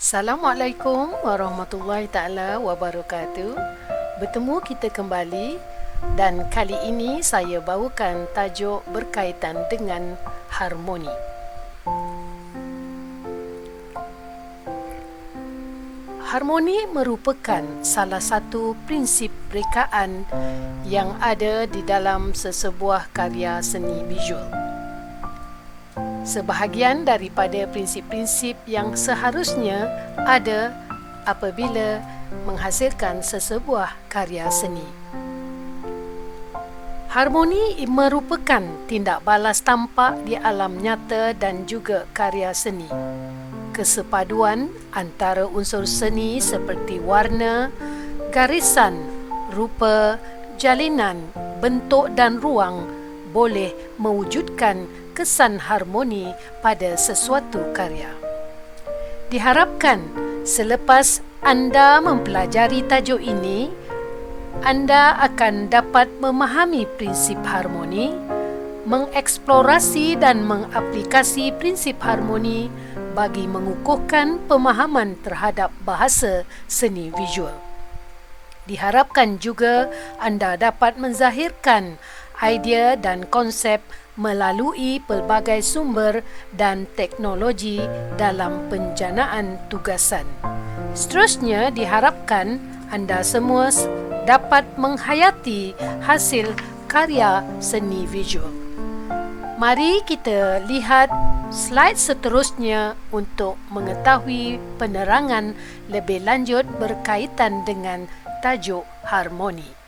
Assalamualaikum warahmatullahi taala wabarakatuh. Bertemu kita kembali dan kali ini saya bawakan tajuk berkaitan dengan harmoni. Harmoni merupakan salah satu prinsip rekaan yang ada di dalam sesebuah karya seni visual. Sebahagian daripada prinsip-prinsip yang seharusnya ada apabila menghasilkan sesebuah karya seni. Harmoni merupakan tindak balas tampak di alam nyata dan juga karya seni. Kesepaduan antara unsur seni seperti warna, garisan, rupa, jalinan, bentuk dan ruang boleh mewujudkan kesan harmoni pada sesuatu karya. Diharapkan selepas anda mempelajari tajuk ini, anda akan dapat memahami prinsip harmoni, mengeksplorasi dan mengaplikasi prinsip harmoni bagi mengukuhkan pemahaman terhadap bahasa seni visual. Diharapkan juga anda dapat menzahirkan idea dan konsep melalui pelbagai sumber dan teknologi dalam penjanaan tugasan. Seterusnya, diharapkan anda semua dapat menghayati hasil karya seni visual. Mari kita lihat slide seterusnya untuk mengetahui penerangan lebih lanjut berkaitan dengan tajuk harmoni.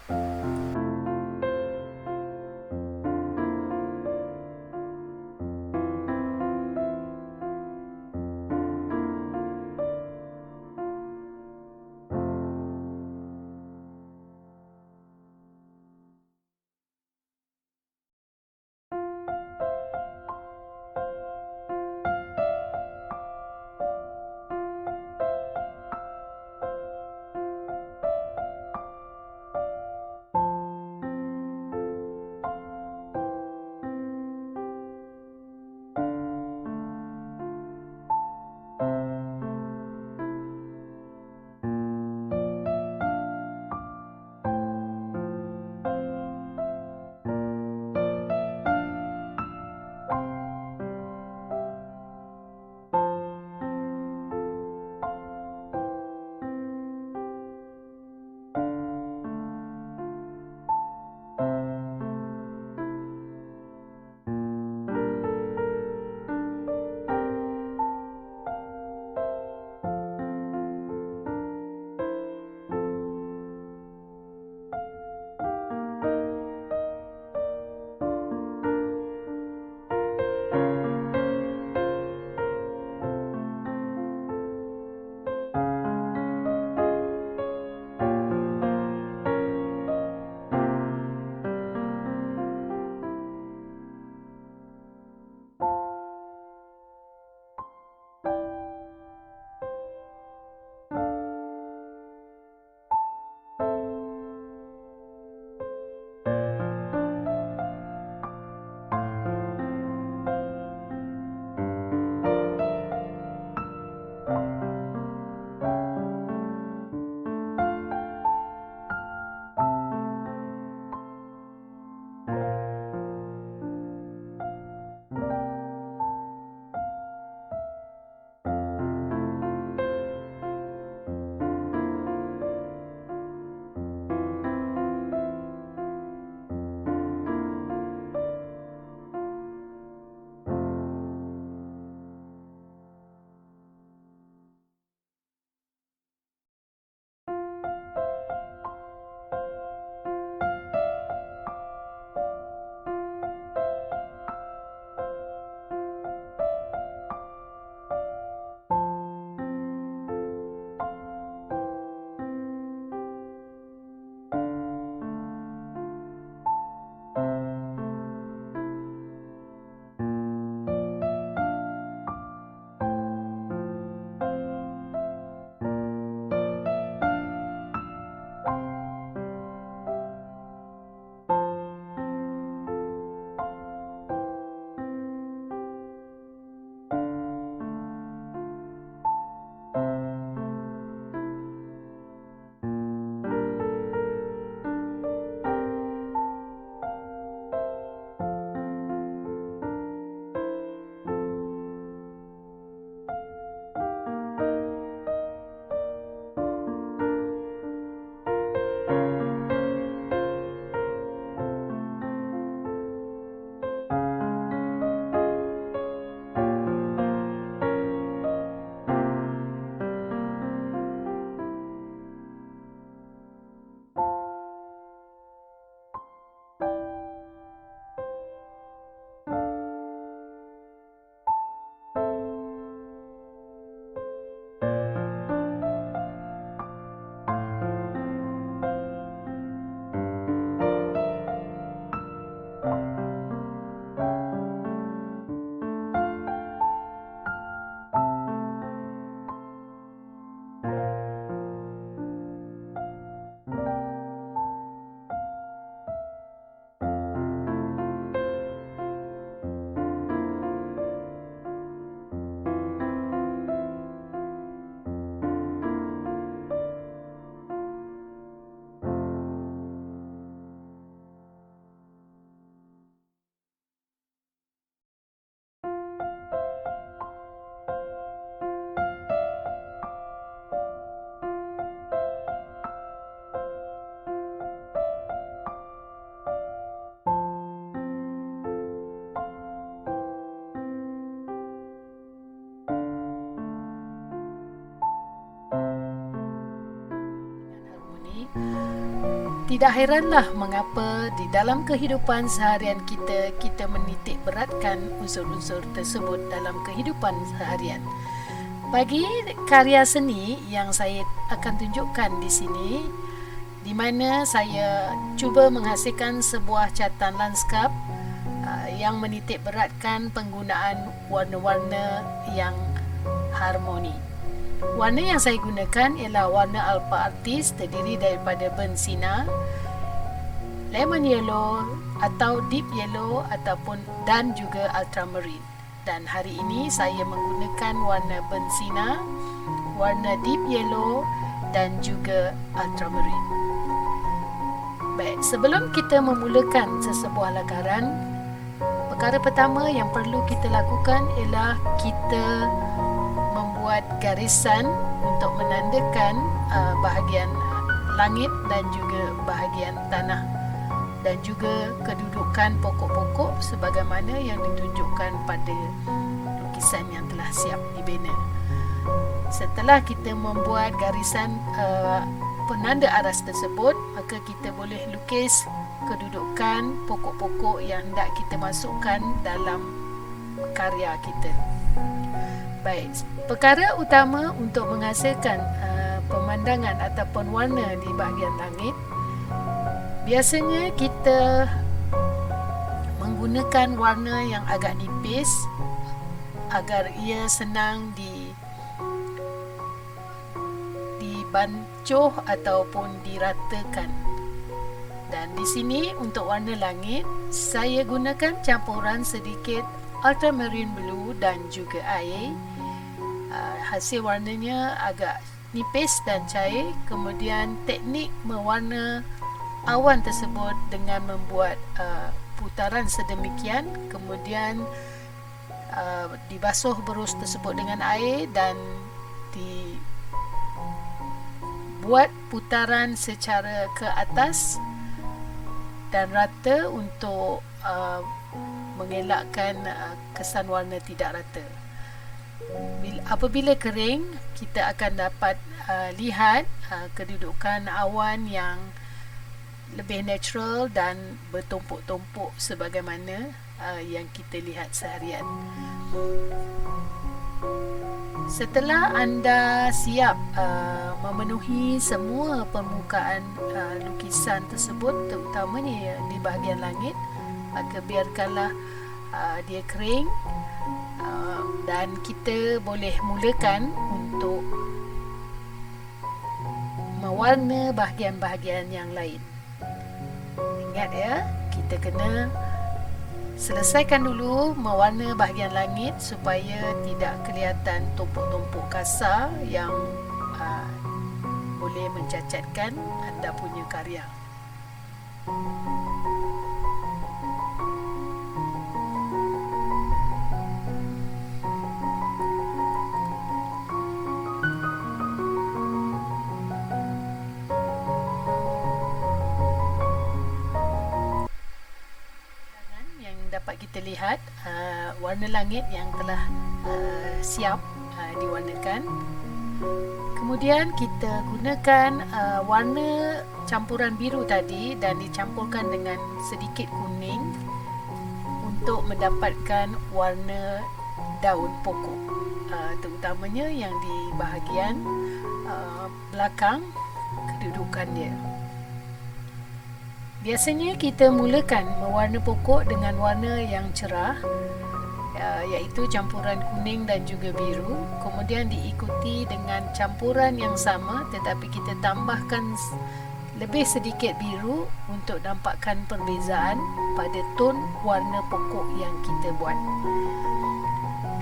Tidak heranlah mengapa di dalam kehidupan seharian kita menitik beratkan unsur-unsur tersebut dalam kehidupan seharian. Bagi karya seni yang saya akan tunjukkan di sini, di mana saya cuba menghasilkan sebuah catatan lanskap yang menitik beratkan penggunaan warna-warna yang harmoni. Warna yang saya gunakan ialah warna Alpha Artis, terdiri daripada burnt sienna, lemon yellow atau deep yellow dan juga ultramarine. Dan hari ini saya menggunakan warna burnt sienna, warna deep yellow dan juga ultramarine. Baik, sebelum kita memulakan sesebuah lakaran, perkara pertama yang perlu kita lakukan ialah kita membuat garisan untuk menandakan bahagian langit dan juga bahagian tanah, dan juga kedudukan pokok-pokok sebagaimana yang ditunjukkan pada lukisan yang telah siap dibina. Setelah kita membuat garisan penanda aras tersebut, maka kita boleh lukis kedudukan pokok-pokok yang hendak kita masukkan dalam karya kita. Baik, perkara utama untuk menghasilkan pemandangan ataupun warna di bahagian langit, biasanya kita menggunakan warna yang agak nipis agar ia senang dibancuh ataupun diratakan. Dan di sini untuk warna langit, saya gunakan campuran sedikit ultramarine blue dan juga air. Hasil warnanya agak nipis dan cair. Kemudian teknik mewarna awan tersebut dengan membuat putaran sedemikian, kemudian dibasuh berus tersebut dengan air dan dibuat putaran secara ke atas dan rata untuk mengelakkan kesan warna tidak rata. Apabila kering, kita akan dapat lihat kedudukan awan yang lebih natural dan bertumpuk-tumpuk sebagaimana yang kita lihat seharian. Setelah anda siap memenuhi semua permukaan lukisan tersebut, terutamanya di bahagian langit, maka biarkanlah dia kering dan kita boleh mulakan untuk mewarna bahagian-bahagian yang lain. Ingat ya, kita kena selesaikan dulu mewarna bahagian langit supaya tidak kelihatan tumpuk-tumpuk kasar yang boleh mencacatkan anda punya karya. Dapat kita lihat warna langit yang telah siap diwarnakan. Kemudian kita gunakan warna campuran biru tadi dan dicampurkan dengan sedikit kuning untuk mendapatkan warna daun pokok, terutamanya yang di bahagian belakang kedudukan dia. Biasanya kita mulakan mewarna pokok dengan warna yang cerah, iaitu campuran kuning dan juga biru. Kemudian diikuti dengan campuran yang sama tetapi kita tambahkan lebih sedikit biru untuk nampakkan perbezaan pada tone warna pokok yang kita buat.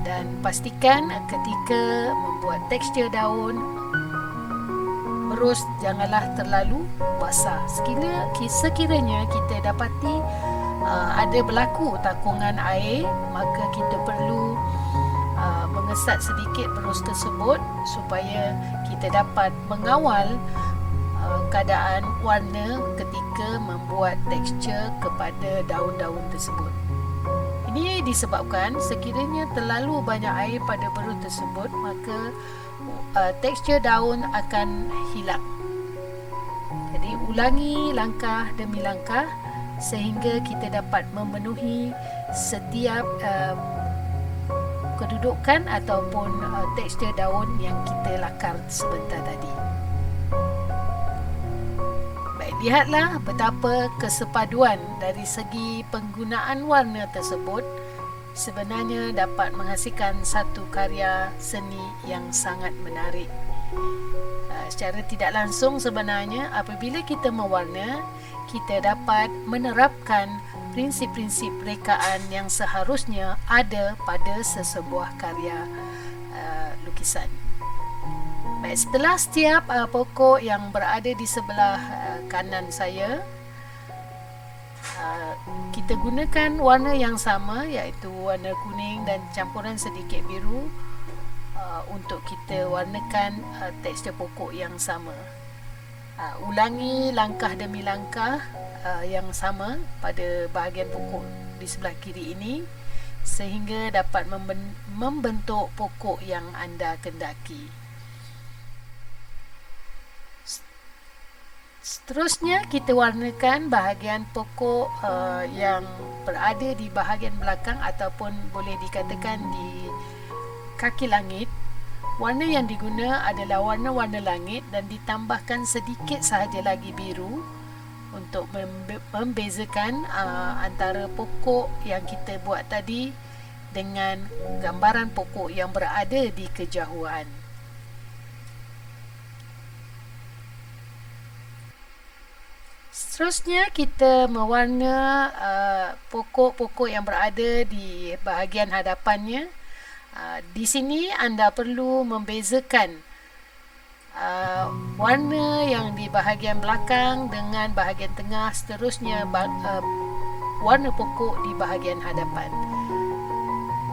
Dan pastikan ketika membuat tekstur daun, berus janganlah terlalu basah. Sekiranya kita dapati ada berlaku takungan air, maka kita perlu mengesat sedikit berus tersebut supaya kita dapat mengawal keadaan warna ketika membuat tekstur kepada daun-daun tersebut. Ini disebabkan sekiranya terlalu banyak air pada berus tersebut, maka tekstur daun akan hilang. Jadi ulangi langkah demi langkah sehingga kita dapat memenuhi setiap kedudukan ataupun tekstur daun yang kita lakar sebentar tadi. Baik, lihatlah betapa kesepaduan dari segi penggunaan warna tersebut sebenarnya dapat menghasilkan satu karya seni yang sangat menarik. Secara tidak langsung sebenarnya apabila kita mewarna, kita dapat menerapkan prinsip-prinsip rekaan yang seharusnya ada pada sesebuah karya lukisan. Baik, setelah setiap pokok yang berada di sebelah kanan saya, kita gunakan warna yang sama, iaitu warna kuning dan campuran sedikit biru untuk kita warnakan tekstur pokok yang sama. Ulangi langkah demi langkah yang sama pada bahagian pokok di sebelah kiri ini sehingga dapat membentuk pokok yang anda kendaki. Seterusnya kita warnakan bahagian pokok yang berada di bahagian belakang ataupun boleh dikatakan di kaki langit. Warna yang diguna adalah warna-warna langit dan ditambahkan sedikit sahaja lagi biru untuk membezakan antara pokok yang kita buat tadi dengan gambaran pokok yang berada di kejauhan. Seterusnya kita mewarna pokok-pokok yang berada di bahagian hadapannya. Di sini anda perlu membezakan warna yang di bahagian belakang dengan bahagian tengah, seterusnya warna pokok di bahagian hadapan.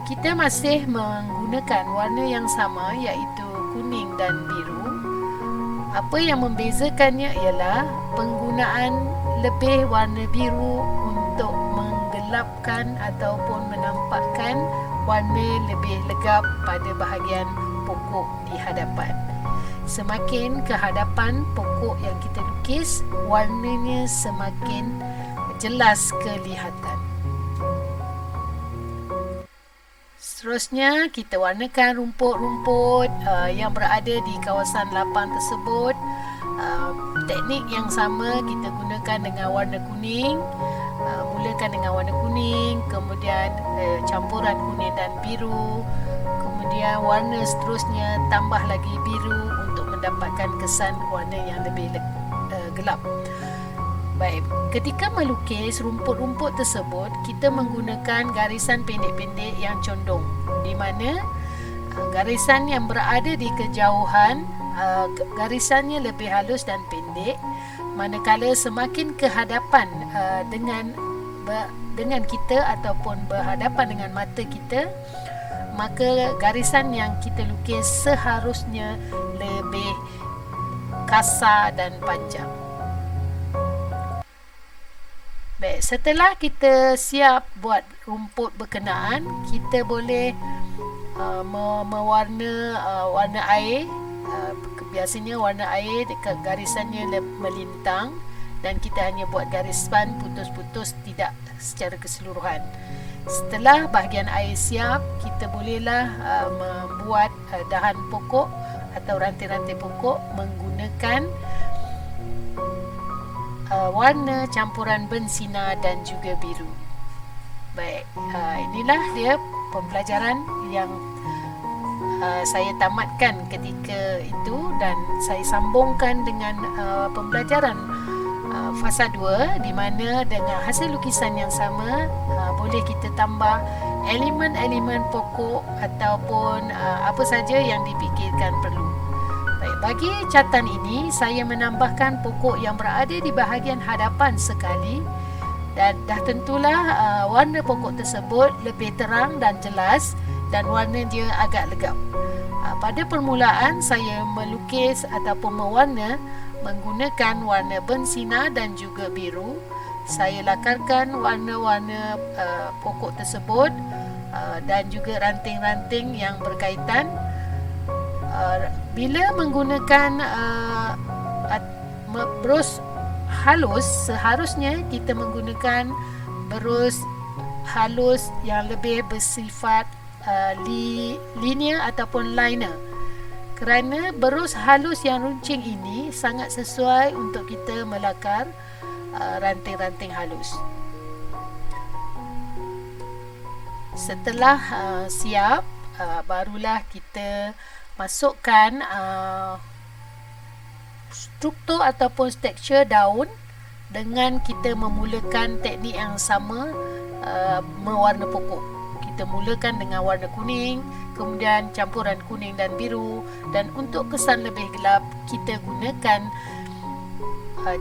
Kita masih menggunakan warna yang sama, iaitu kuning dan biru. Apa yang membezakannya ialah penggunaan lebih warna biru untuk menggelapkan ataupun menampakkan warna lebih legap pada bahagian pokok di hadapan. Semakin ke hadapan pokok yang kita lukis, warnanya semakin jelas kelihatan. Seterusnya kita warnakan rumput-rumput yang berada di kawasan lapang tersebut. Teknik yang sama kita gunakan dengan warna kuning. Mulakan dengan warna kuning, kemudian campuran kuning dan biru, kemudian warna seterusnya tambah lagi biru untuk mendapatkan kesan warna yang lebih gelap. Baik, ketika melukis rumput-rumput tersebut, kita menggunakan garisan pendek-pendek yang condong, di mana garisan yang berada di kejauhan garisannya lebih halus dan pendek, manakala semakin ke hadapan dengan kita ataupun berhadapan dengan mata kita, maka garisan yang kita lukis seharusnya lebih kasar dan panjang. Baik, setelah kita siap buat rumput berkenaan, kita boleh mewarna warna air. Biasanya warna air dekat garisannya melintang dan kita hanya buat garis span putus-putus, tidak secara keseluruhan. Setelah bahagian air siap, kita bolehlah membuat dahan pokok atau ranting-ranting pokok menggunakan warna campuran bensina dan juga biru. Baik, inilah dia pembelajaran yang saya tamatkan ketika itu dan saya sambungkan dengan pembelajaran fasa 2, di mana dengan hasil lukisan yang sama boleh kita tambah elemen-elemen pokok ataupun apa saja yang dipikirkan perlu. Baik, bagi catatan ini saya menambahkan pokok yang berada di bahagian hadapan sekali, dan dah tentulah warna pokok tersebut lebih terang dan jelas dan warna dia agak legap. Pada permulaan saya melukis ataupun mewarna menggunakan warna bensina dan juga biru. Saya lakarkan warna-warna pokok tersebut dan juga ranting-ranting yang berkaitan. Bila menggunakan brush halus, seharusnya kita menggunakan berus halus yang lebih bersifat linear ataupun liner, kerana berus halus yang runcing ini sangat sesuai untuk kita melakar ranting-ranting halus. Setelah siap, barulah kita masukkan struktur ataupun tekstur daun dengan kita memulakan teknik yang sama, mewarna pokok. Kita mulakan dengan warna kuning, kemudian campuran kuning dan biru, dan untuk kesan lebih gelap kita gunakan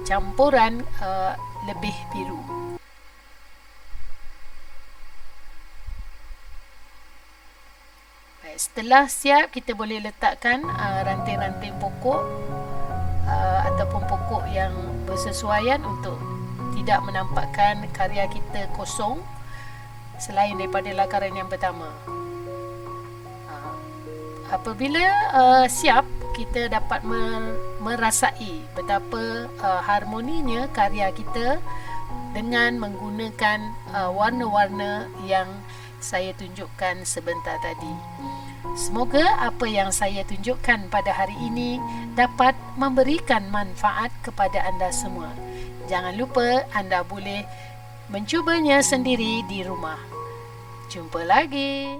campuran lebih biru. Setelah siap, kita boleh letakkan ranting-ranting pokok ataupun pokok yang bersesuaian untuk tidak menampakkan karya kita kosong selain daripada lakaran yang pertama. Apabila siap, kita dapat merasai betapa harmoninya karya kita dengan menggunakan warna-warna yang saya tunjukkan sebentar tadi. Semoga apa yang saya tunjukkan pada hari ini dapat memberikan manfaat kepada anda semua. Jangan lupa anda boleh mencubanya sendiri di rumah. Jumpa lagi.